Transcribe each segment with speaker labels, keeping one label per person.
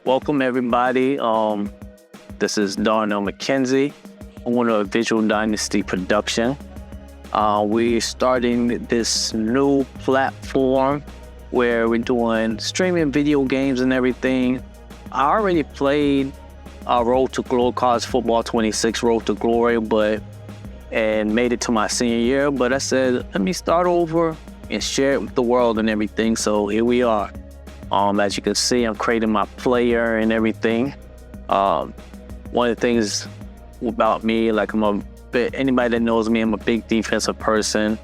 Speaker 1: Welcome everybody. This is Darnell McKenzie, owner of Visual Dynasty Productions. We're starting this new platform where we're doing streaming video games and everything. I already played Road to Glory, College Football 26 Road to Glory, and made it to my senior year. But I said, let me start over and share it with the world and everything. So here we are. As you can see, I'm creating my player and everything. One of the things about me, like anybody that knows me, I'm a big defensive person.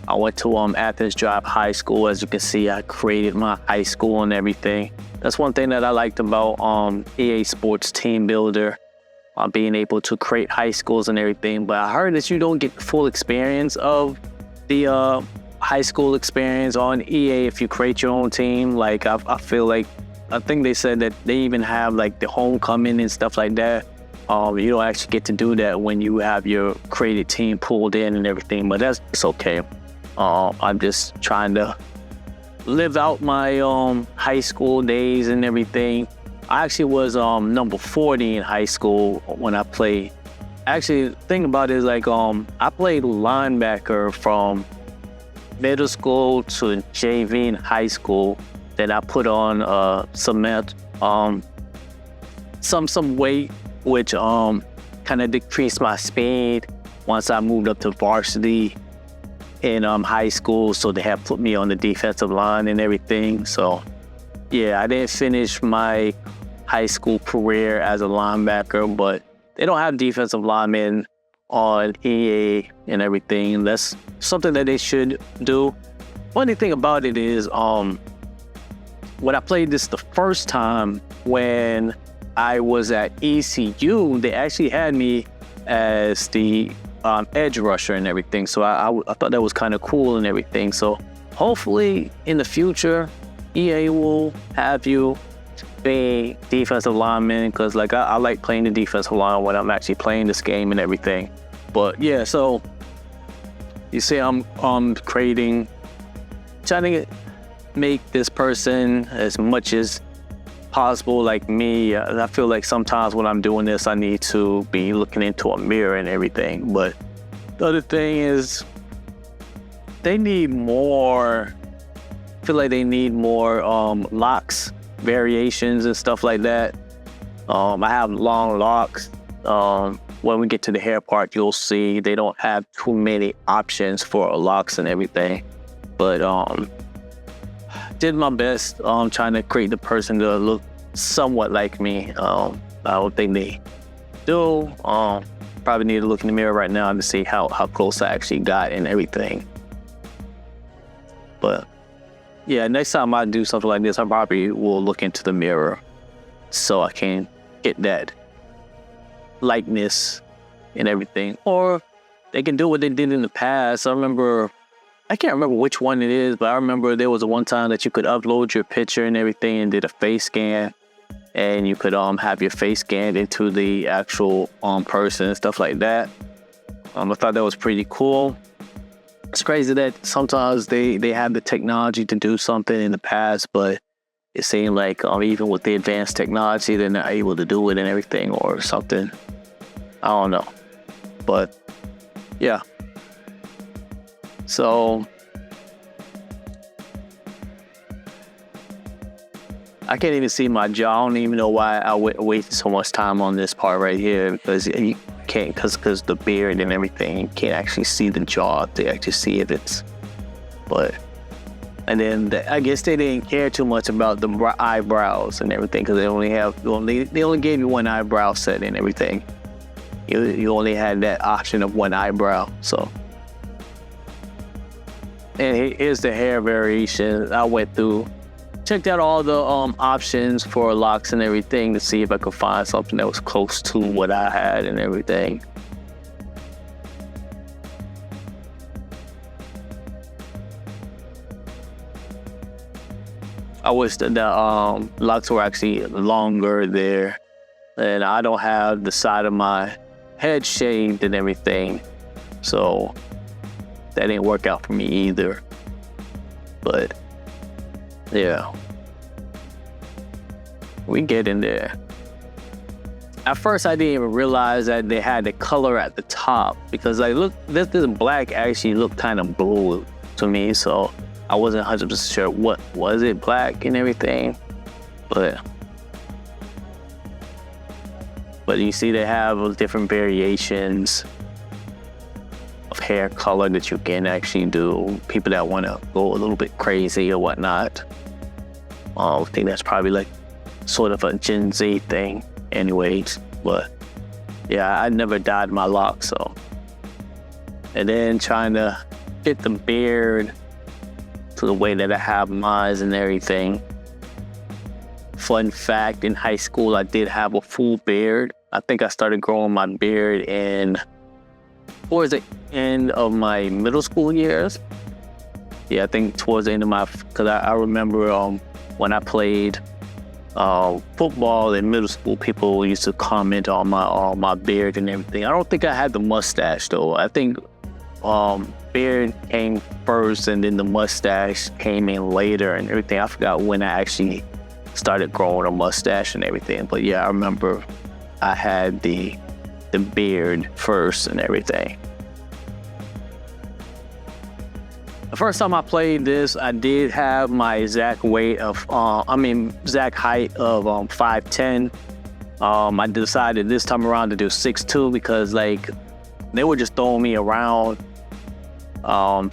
Speaker 1: I went to Athens Drive High School. As you can see, I created my high school and everything. That's one thing that I liked about EA Sports Team Builder, being able to create high schools and everything. But I heard that you don't get the full experience of the high school experience on EA if you create your own team. Like I feel like, I think they said that they even have like the homecoming and stuff like that. You don't actually get to do that when you have your created team pulled in and everything, but it's okay. I'm just trying to live out my high school days and everything. I actually was number 40 in high school when I played. Actually, the thing about it is like I played linebacker from middle school to JV in high school. Then I put on some weight, which kind of decreased my speed once I moved up to varsity in high school. So they have put me on the defensive line and everything. So yeah, I didn't finish my high school career as a linebacker, but they don't have defensive linemen on EA and everything. That's something that they should do. Funny thing about it is when I played this the first time, when I was at ECU, they actually had me as the edge rusher and everything. So I thought that was kind of cool and everything. So hopefully in the future, EA will have you be defensive lineman, because like I like playing the defensive line when I'm actually playing this game and everything. But yeah, so you see I'm creating, trying to make this person as much as possible like me. I feel like sometimes when I'm doing this, I need to be looking into a mirror and everything. But the other thing is, they need more, I feel like they need more locks, variations and stuff like that. I have long locks. When we get to the hair part, you'll see they don't have too many options for locks and everything. But did my best trying to create the person to look somewhat like me. I don't think they do. Probably need to look in the mirror right now to see how close I actually got and everything. But yeah, next time I do something like this, I probably will look into the mirror so I can get that likeness and everything. Or they can do what they did in the past. I can't remember which one it is, but I remember there was one time that you could upload your picture and everything and did a face scan, and you could have your face scanned into the actual person and stuff like that. I thought that was pretty cool. It's crazy that sometimes they have the technology to do something in the past, but it seemed like even with the advanced technology, they're not able to do it and everything or something. I don't know. But yeah. So I can't even see my jaw. I don't even know why I wasted so much time on this part right here, because you can't, because the beard and everything, you can't actually see the jaw to actually see if it's, but, and then I guess they didn't care too much about the eyebrows and everything, because they only gave you one eyebrow set and everything. You only had that option of one eyebrow. So, and here's the hair variation. I went through, checked out all the options for locks and everything to see if I could find something that was close to what I had and everything. I wish that the locks were actually longer there, and I don't have the side of my head shaved and everything, so that didn't work out for me either. But yeah. we get in there. At first, I didn't even realize that they had the color at the top because like, look, this black actually looked kind of blue to me, so I wasn't 100% sure what was it, black and everything, but you see they have different variations of hair color that you can actually do. People that want to go a little bit crazy or whatnot. I think that's probably like sort of a Gen Z thing anyways, but yeah, I never dyed my locks, so. And then trying to get the beard to the way that I have mine and everything. Fun fact, in high school, I did have a full beard. I think I started growing my beard towards the end of my middle school years. Yeah, I think towards the end of because I remember when I played football in middle school, people used to comment on my beard and everything. I don't think I had the mustache though. I think beard came first and then the mustache came in later and everything. I forgot when I actually started growing a mustache and everything, but yeah, I remember I had the beard first and everything. The first time I played this, I did have my exact height of 5'10". I decided this time around to do 6'2" because like they were just throwing me around.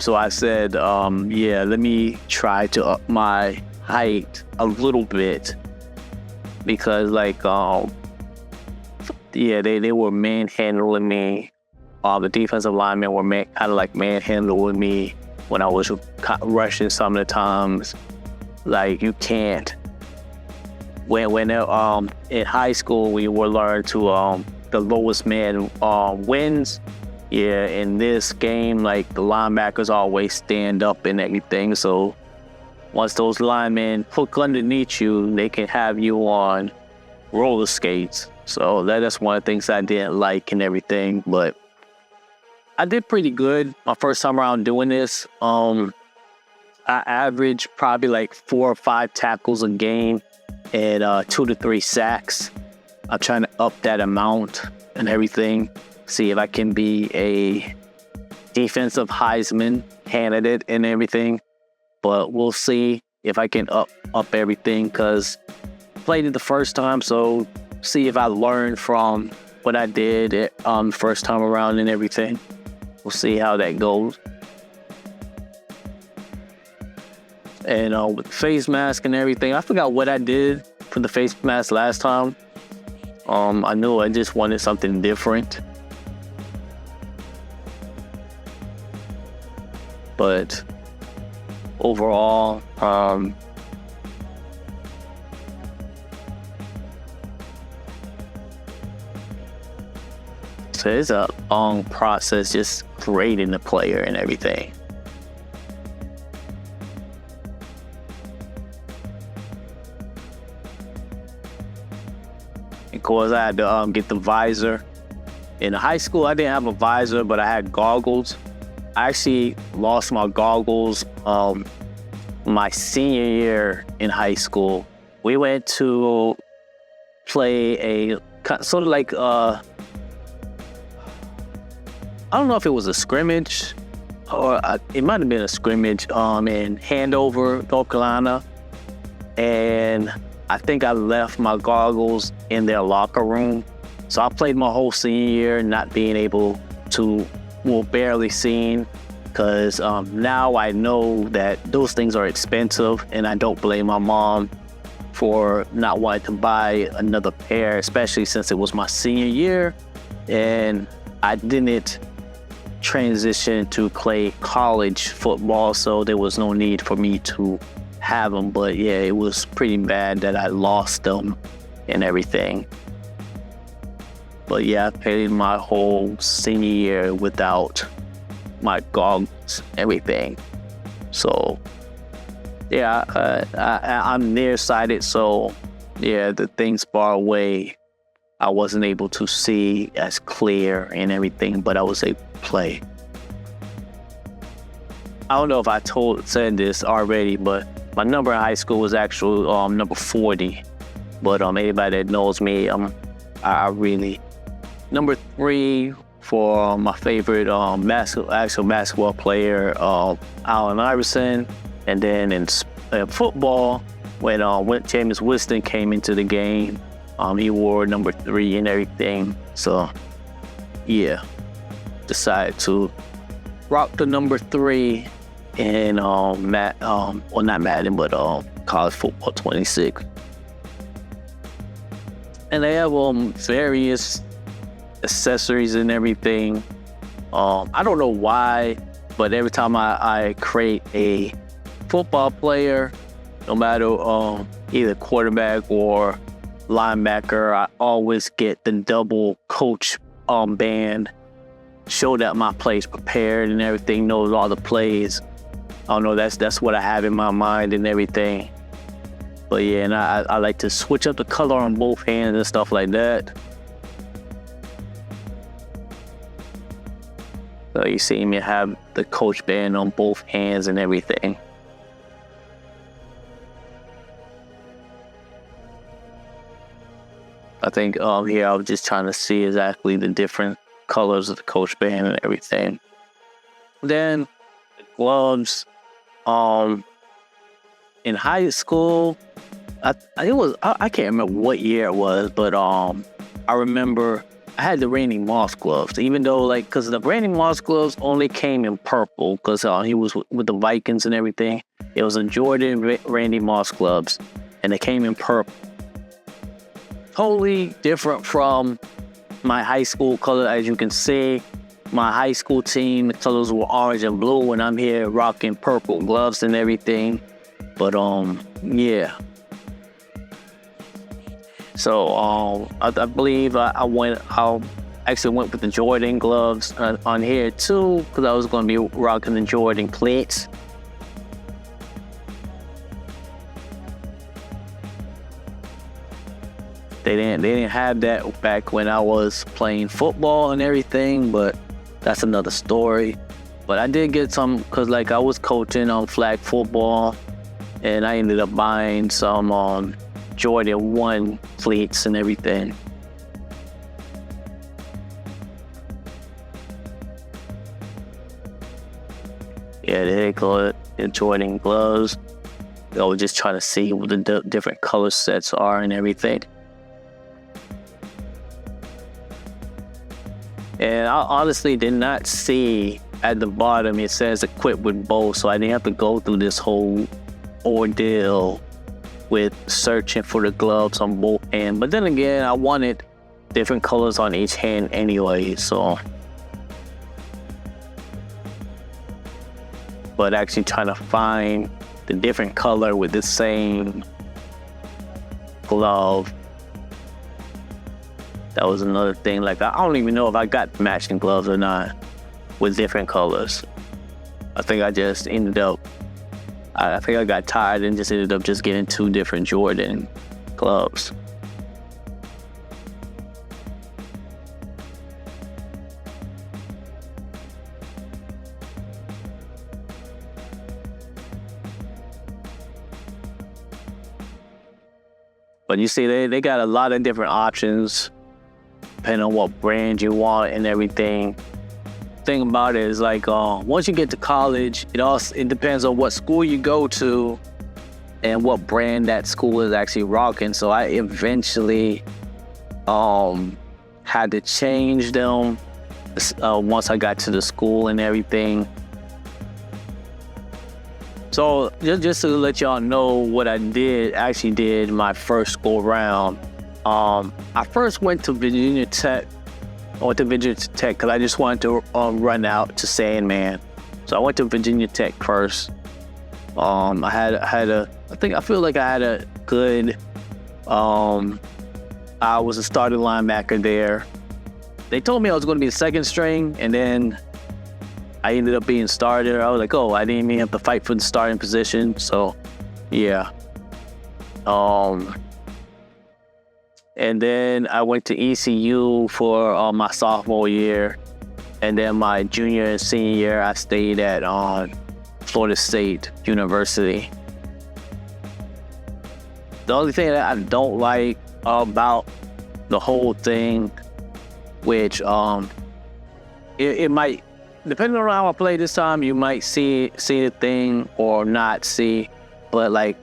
Speaker 1: So I said, yeah, let me try to up my height a little bit because like, yeah, they were manhandling me. The defensive linemen were kind of like manhandling me when I was rushing some of the times. Like you can't. When in high school we were learned to the lowest man wins. Yeah, in this game, like the linebackers always stand up and everything. So once those linemen hook underneath you, they can have you on roller skates. So that's one of the things I didn't like and everything. But I did pretty good my first time around doing this. I averaged probably like 4 or 5 tackles a game and 2 to 3 sacks. I'm trying to up that amount and everything. See if I can be a defensive Heisman candidate and everything. But we'll see if I can up everything because I played it the first time. So see if I learned from what I did first time around and everything. We'll see how that goes. And with the face mask and everything, I forgot what I did for the face mask last time. I knew I just wanted something different. But overall, so it's a long process just creating the player and everything. Of course, I had to get the visor. In high school, I didn't have a visor, but I had goggles. I actually lost my goggles my senior year in high school. We went to play a sort of like I don't know if it was a scrimmage or it might have been a scrimmage in Handover, North Carolina. And I think I left my goggles in their locker room. So I played my whole senior year not being able to, barely seen, because now I know that those things are expensive and I don't blame my mom for not wanting to buy another pair, especially since it was my senior year and I didn't transition to play college football, so there was no need for me to have them. But yeah, it was pretty bad that I lost them and everything. But yeah, I played my whole senior year without my goggles, everything. So yeah, I'm nearsighted, so yeah, the things far away, I wasn't able to see as clear and everything, but I was able to play. I don't know if I said this already, but my number in high school was actually number 40. But anybody that knows me, I really number 3 for my favorite actual basketball player, Allen Iverson. And then in football, when Jameis Winston came into the game, he wore number 3 and everything. So yeah, decided to rock the number 3 in not Madden, but college football 26. And they have various accessories and everything. I don't know why, but every time I create a football player, no matter either quarterback or linebacker, I always get the double coach band, show that my play's prepared and everything, knows all the plays. I don't know, that's what I have in my mind and everything. But yeah, and I like to switch up the color on both hands and stuff like that. So you see me have the coach band on both hands and everything. I think here I was just trying to see exactly the different colors of the coach band and everything. Then the gloves. In high school, I can't remember what year it was, but I remember I had the Randy Moss gloves, even though because the Randy Moss gloves only came in purple because he was with the Vikings and everything. It was a Jordan Randy Moss gloves, and they came in purple. Totally different from my high school color. As you can see, my high school team, the colors were orange and blue, and I'm here rocking purple gloves and everything. But yeah. So I believe I actually went with the Jordan gloves on here too, because I was going to be rocking the Jordan cleats. They didn't have that back when I was playing football and everything, but that's another story. But I did get some, because I was coaching on flag football, and I ended up buying some Jordan 1 cleats and everything. Yeah, they call it the Jordan gloves. I was just trying to see what the different color sets are and everything. And I honestly did not see at the bottom it says equipped with both, so I didn't have to go through this whole ordeal with searching for the gloves on both hands. But then again, I wanted different colors on each hand anyway, so. But actually trying to find the different color with the same glove, that was another thing. I don't even know if I got matching gloves or not with different colors. I think I just ended up, I think I got tired and just ended up just getting 2 different Jordan gloves. But you see, they got a lot of different options depending on what brand you want and everything. Thing about it is once you get to college, it depends on what school you go to and what brand that school is actually rocking. So I eventually had to change them once I got to the school and everything. So just to let y'all know what I actually did my first go round. I first went to Virginia Tech. I went to Virginia Tech because I just wanted to run out to Sandman. So I went to Virginia Tech first. I feel like I had a good, I was a starting linebacker there. They told me I was going to be the second string, and then I ended up being starter. I was like, oh, I didn't even have to fight for the starting position. So, yeah. And then I went to ECU for my sophomore year. And then my junior and senior year, I stayed at Florida State University. The only thing that I don't like about the whole thing, which it might, depending on how I play this time, you might see the thing or not see. But like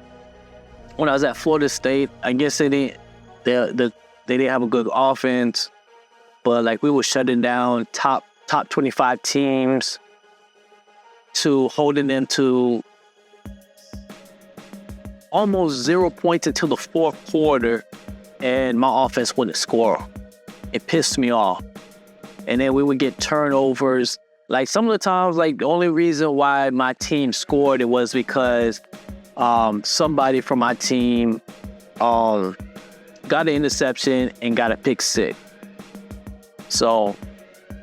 Speaker 1: when I was at Florida State, I guess they didn't have a good offense, but like we were shutting down top 25 teams to holding them to almost 0 points until the fourth quarter, and my offense wouldn't score. It pissed me off. And then we would get turnovers. Like some of the times, like the only reason why my team scored, it was because somebody from my team got an interception and got a pick six. So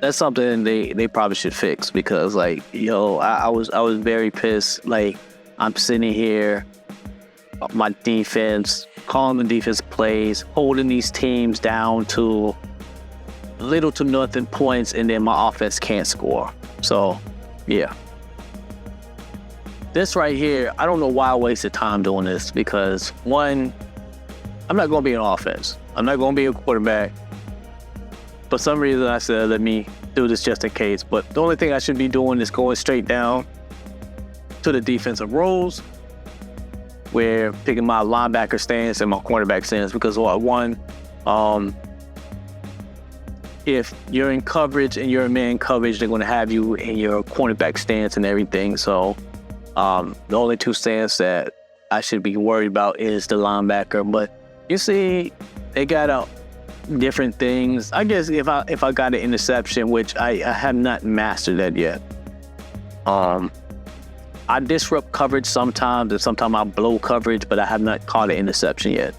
Speaker 1: that's something they probably should fix, because like, I was very pissed. Like I'm sitting here, my defense, calling the defense plays, holding these teams down to little to nothing points, and then my offense can't score. So yeah, this right here, I don't know why I wasted time doing this, because one, I'm not going to be an offense. I'm not going to be a quarterback. For some reason, I said, let me do this just in case. But the only thing I should be doing is going straight down to the defensive roles, where picking my linebacker stance and my cornerback stance, because one, if you're in coverage and you're in man coverage, they're going to have you in your cornerback stance and everything. So the only two stance that I should be worried about is the linebacker. But you see, they got different things. I guess if I got an interception, which I have not mastered that yet. I disrupt coverage sometimes, and sometimes I blow coverage, but I have not caught an interception yet.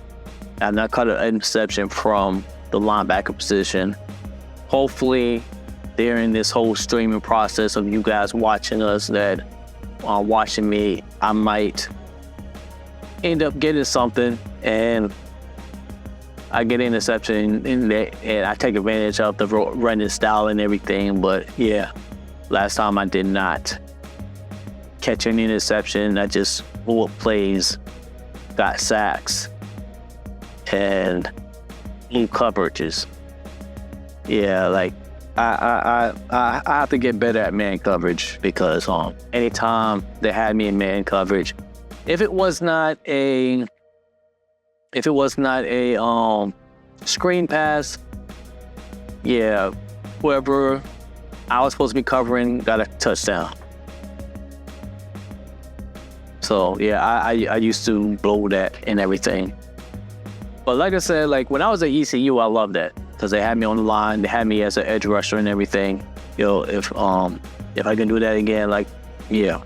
Speaker 1: I have not caught an interception from the linebacker position. Hopefully, during this whole streaming process of you guys watching us, that watching me, I might end up getting something, and I get an interception, and I take advantage of the running style and everything. But yeah, last time I did not catch an interception. I just blew up plays, got sacks, and blew coverages. Yeah, like I have to get better at man coverage, because anytime they had me in man coverage, if it was not a screen pass, yeah, whoever I was supposed to be covering got a touchdown. So yeah, I used to blow that and everything. But like I said, like when I was at ECU, I loved that, because they had me on the line, they had me as an edge rusher and everything. If I can do that again, like, yeah.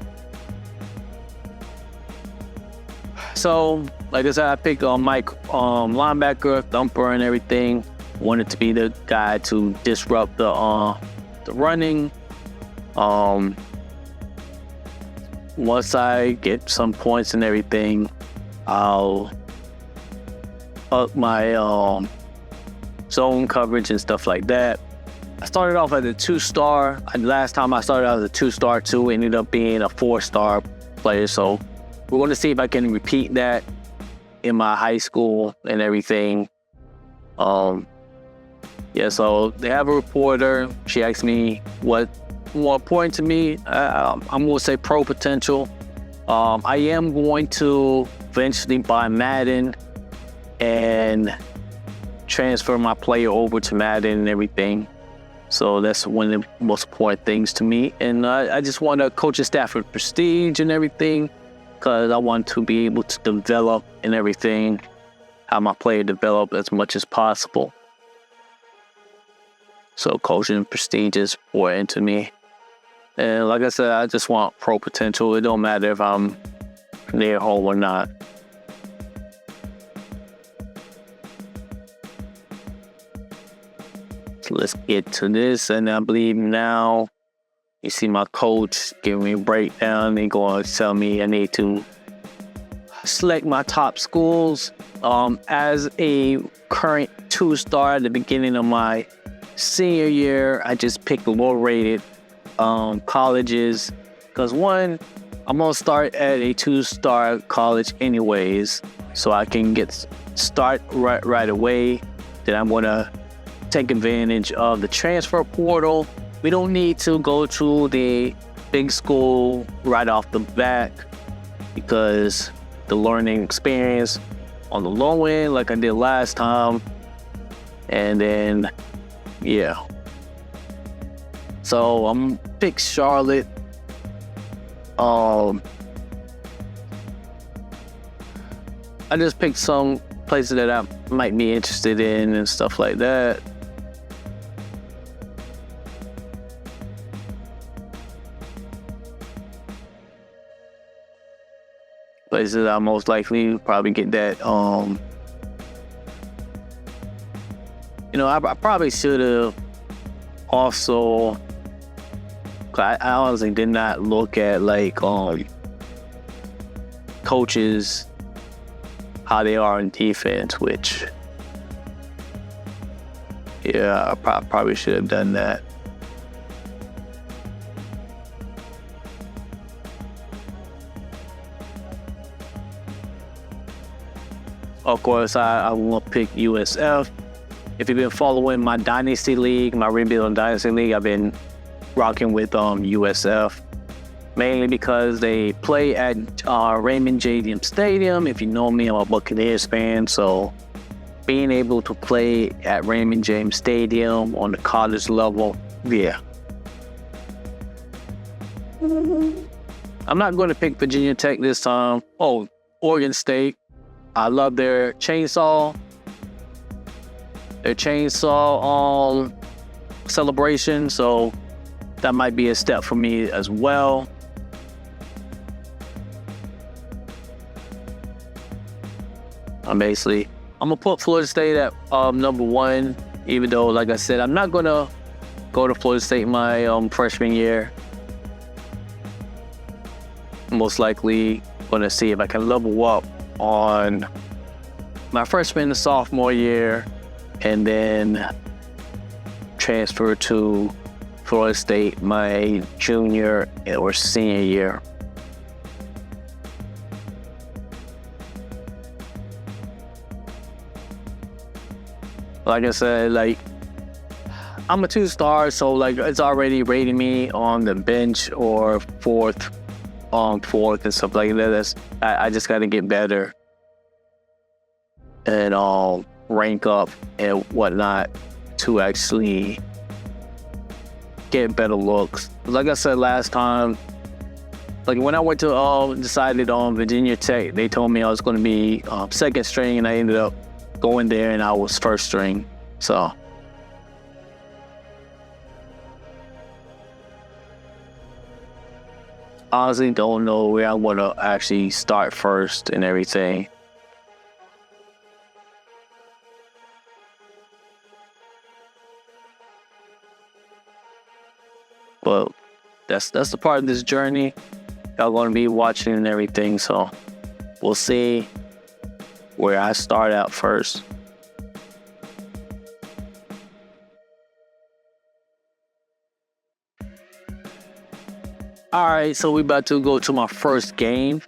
Speaker 1: So like I said, I picked Mike, linebacker, thumper and everything. Wanted to be the guy to disrupt the running. Once I get some points and everything, I'll up my zone coverage and stuff like that. I started off as a 2-star. Last time I started out as a 2-star too, ended up being a 4-star player. So we're going to see if I can repeat that in my high school and everything. Yeah, so they have a reporter. She asked me what more important to me. I'm going to say pro potential. I am going to eventually buy Madden and transfer my player over to Madden and everything. So that's one of the most important things to me. And I just want to coach a staff with prestige and everything, because I want to be able to develop and everything, how my player develop as much as possible. So coaching prestige is important to me. And like I said, I just want pro potential. It don't matter if I'm near home or not. So let's get to this. And I believe now you see my coach giving me a breakdown. They're going to tell me I need to select my top schools. As a current 2-star at the beginning of my senior year, I just picked the low-rated colleges, because one, I'm gonna start at a 2-star college anyways, so I can start right away. Then I'm gonna take advantage of the transfer portal. We don't need to go to the big school right off the bat because the learning experience on the low end, like I did last time, and then yeah. So I'm pick Charlotte. I just picked some places that I might be interested in and stuff like that. Places I most likely probably get that. I probably should have also. I honestly did not look at like coaches, how they are in defense, which yeah, I probably should have done that. Of course, I will pick USF. If you've been following my Dynasty League, my Rebuild Dynasty League, I've been rocking with USF, mainly because they play at Raymond James Stadium. If you know me, I'm a Buccaneers fan, so being able to play at Raymond James Stadium on the college level, yeah. I'm not going to pick Virginia Tech this time. Oh, Oregon State. I love their chainsaw celebration, so that might be a step for me as well. I'm gonna put Florida State at number 1, even though, like I said, I'm not gonna go to Florida State my freshman year. Most likely gonna see if I can level up on my freshman and sophomore year, and then transfer to Florida State my junior or senior year. Like I said, like I'm a 2-star, so like it's already rating me on the bench or fourth and stuff like that. I just got to get better and rank up and whatnot to actually get better looks. Like I said last time, like when I went to decided on Virginia Tech, they told me I was going to be second string, and I ended up going there and I was first string. So honestly don't know where I want to actually start first and everything. But that's the part of this journey y'all gonna be watching and everything, so we'll see where I start out first. All right, so we about to go to my first game.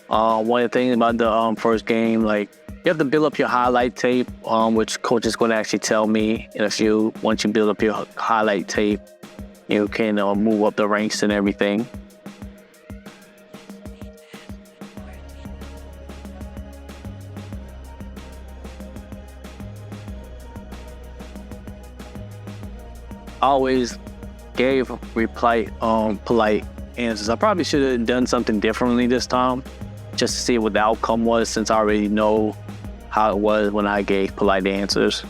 Speaker 1: One of the things about the first game, like you have to build up your highlight tape, which coach is going to actually tell me in a few. Once you build up your highlight tape, you can move up the ranks and everything. I always gave polite answers. I probably should have done something differently this time, just to see what the outcome was, since I already know how it was when I gave polite answers.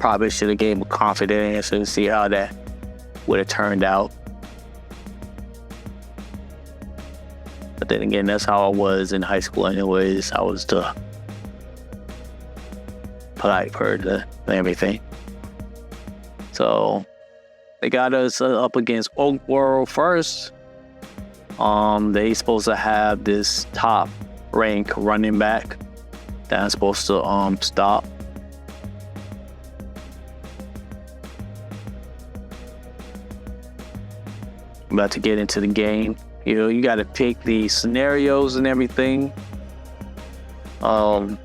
Speaker 1: Probably should have gave a confident answer and see how that would have turned out. But then again, that's how I was in high school anyways. I was the polite person and everything. So they got us up against Oak World first. They supposed to have this top rank running back that I'm supposed to stop. I'm about to get into the game. You got to pick the scenarios and everything. And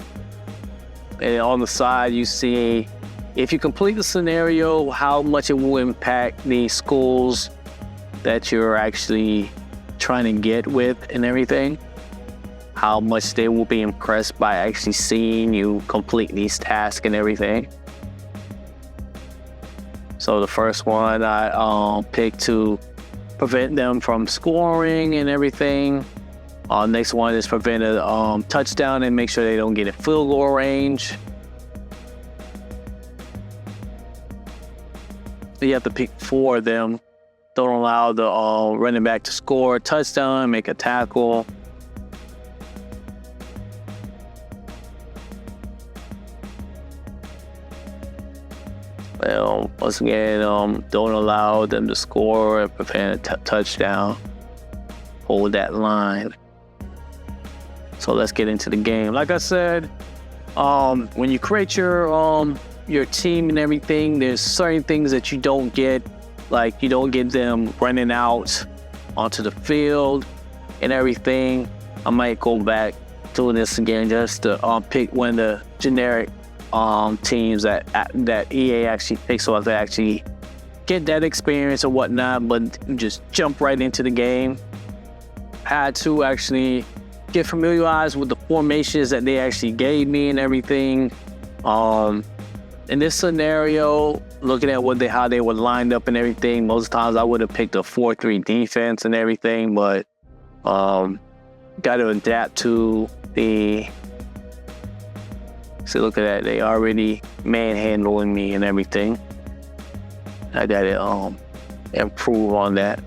Speaker 1: on the side, you see if you complete the scenario, how much it will impact the schools that you're actually trying to get with and everything. How much they will be impressed by actually seeing you complete these tasks and everything. So the first one I picked to prevent them from scoring and everything. Next one is prevent a touchdown and make sure they don't get in field goal range. You have to pick 4 of them. Don't allow the running back to score a touchdown, make a tackle. Well, once again, don't allow them to score and prevent a touchdown. Hold that line. So let's get into the game. Like I said, when you create your team and everything, there's certain things that you don't get, like you don't get them running out onto the field and everything. I might go back doing this again just to pick one of the generic teams that EA actually picks, so I can actually get that experience or whatnot, but just jump right into the game. I had to actually get familiarized with the formations that they actually gave me and everything. In this scenario, looking at how they were lined up and everything, most times I would have picked a 4-3 defense and everything, but got to adapt to the. See, look at that. They already manhandling me and everything. I got to improve on that.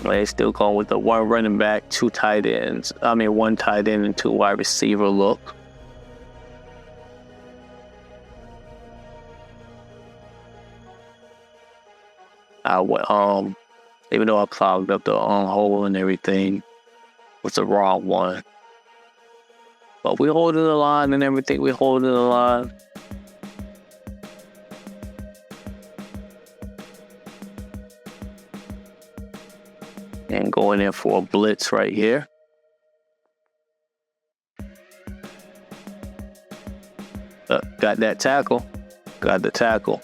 Speaker 1: They still going with the 1 running back, 2 tight ends. 1 tight end and 2 wide receiver look. Even though I clogged up the hole and everything, was the wrong one. But we holding the line and everything. We holding the line. And going in for a blitz right here. Got that tackle. Got the tackle.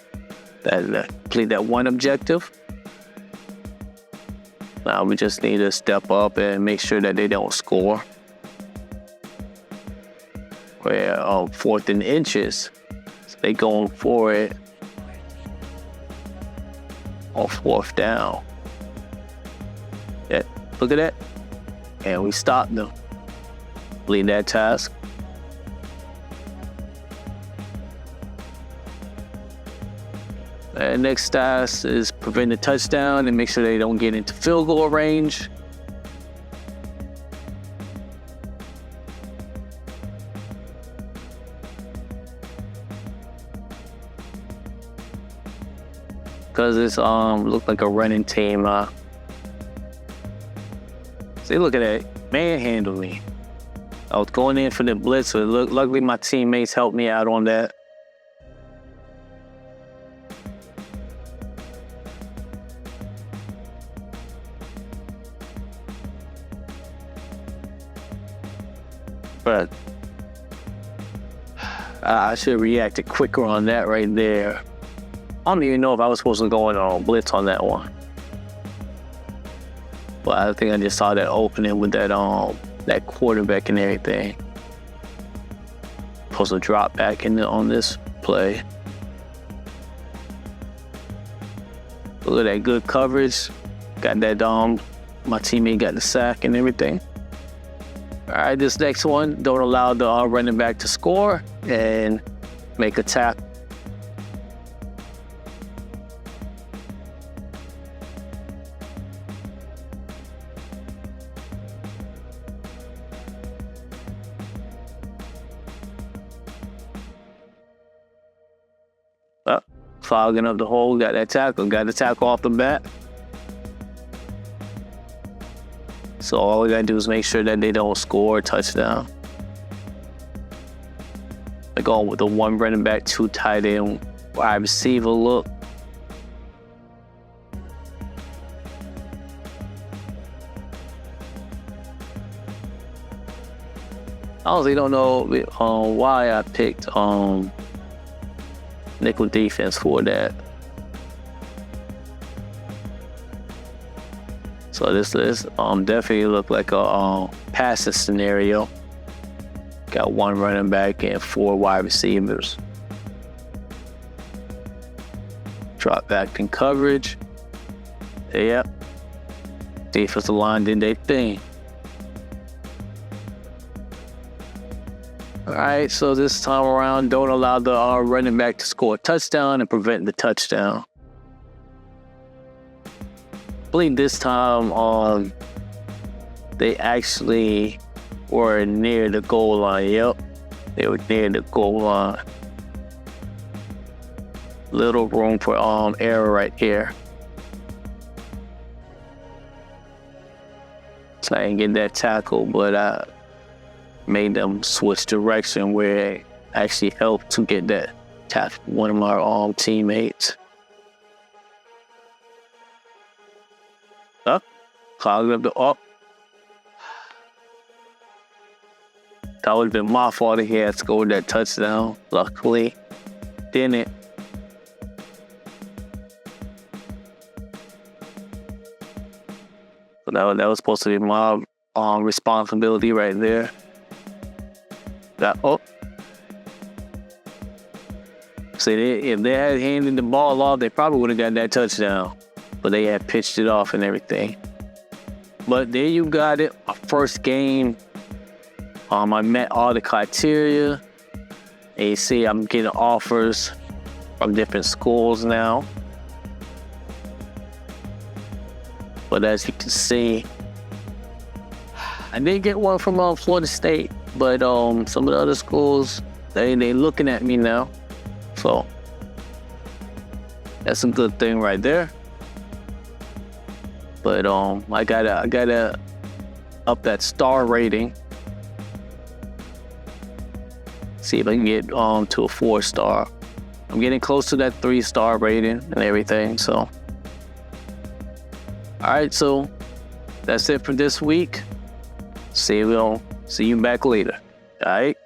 Speaker 1: That complete that 1 objective. Now we just need to step up and make sure that they don't score. We're 4th and inches. So they going for it on 4th down. Yeah, look at that. And we stopped them. Lead that task. And next task is prevent a touchdown and make sure they don't get into field goal range. Because it's looked like a running team. See, look at that, manhandle me. I was going in for the blitz, so luckily my teammates helped me out on that. But I should have reacted quicker on that right there. I don't even know if I was supposed to go in on blitz on that one. But I think I just saw that opening with that quarterback and everything. Supposed to drop back on this play. Look at that good coverage. Got that my teammate got the sack and everything. All right, this next one, don't allow the running back to score and make a tackle. Clogging up the hole, got that tackle, got the tackle off the bat. So all we gotta do is make sure that they don't score a touchdown. They're going with the 1 running back, 2 tight end, wide receiver look. I honestly don't know why I picked nickel defense for that. So this definitely look like a passing scenario. Got 1 running back and 4 wide receivers. Drop back in coverage. Yep. Defensive line did their thing. All right, so this time around, don't allow the running back to score a touchdown and prevent the touchdown. I believe this time they actually were near the goal line. Yep, they were near the goal line. Little room for error right here. So I didn't get that tackle, but I made them switch direction where it actually helped to get that tackle. One of my teammates. Up, clogged up the up. That would have been my fault if he had scored that touchdown. Luckily, didn't. So that was supposed to be my responsibility right there. See, if they had handed the ball off, they probably would have got that touchdown. But they had pitched it off and everything. But there you got it. My first game. I met all the criteria. And you see, I'm getting offers from different schools now. But as you can see, I did get one from Florida State, but some of the other schools, they looking at me now. So that's a good thing right there. But I gotta up that star rating. See if I can get to a 4-star. I'm getting close to that 3-star rating and everything, so. All right, so that's it for this week. See you back later. All right.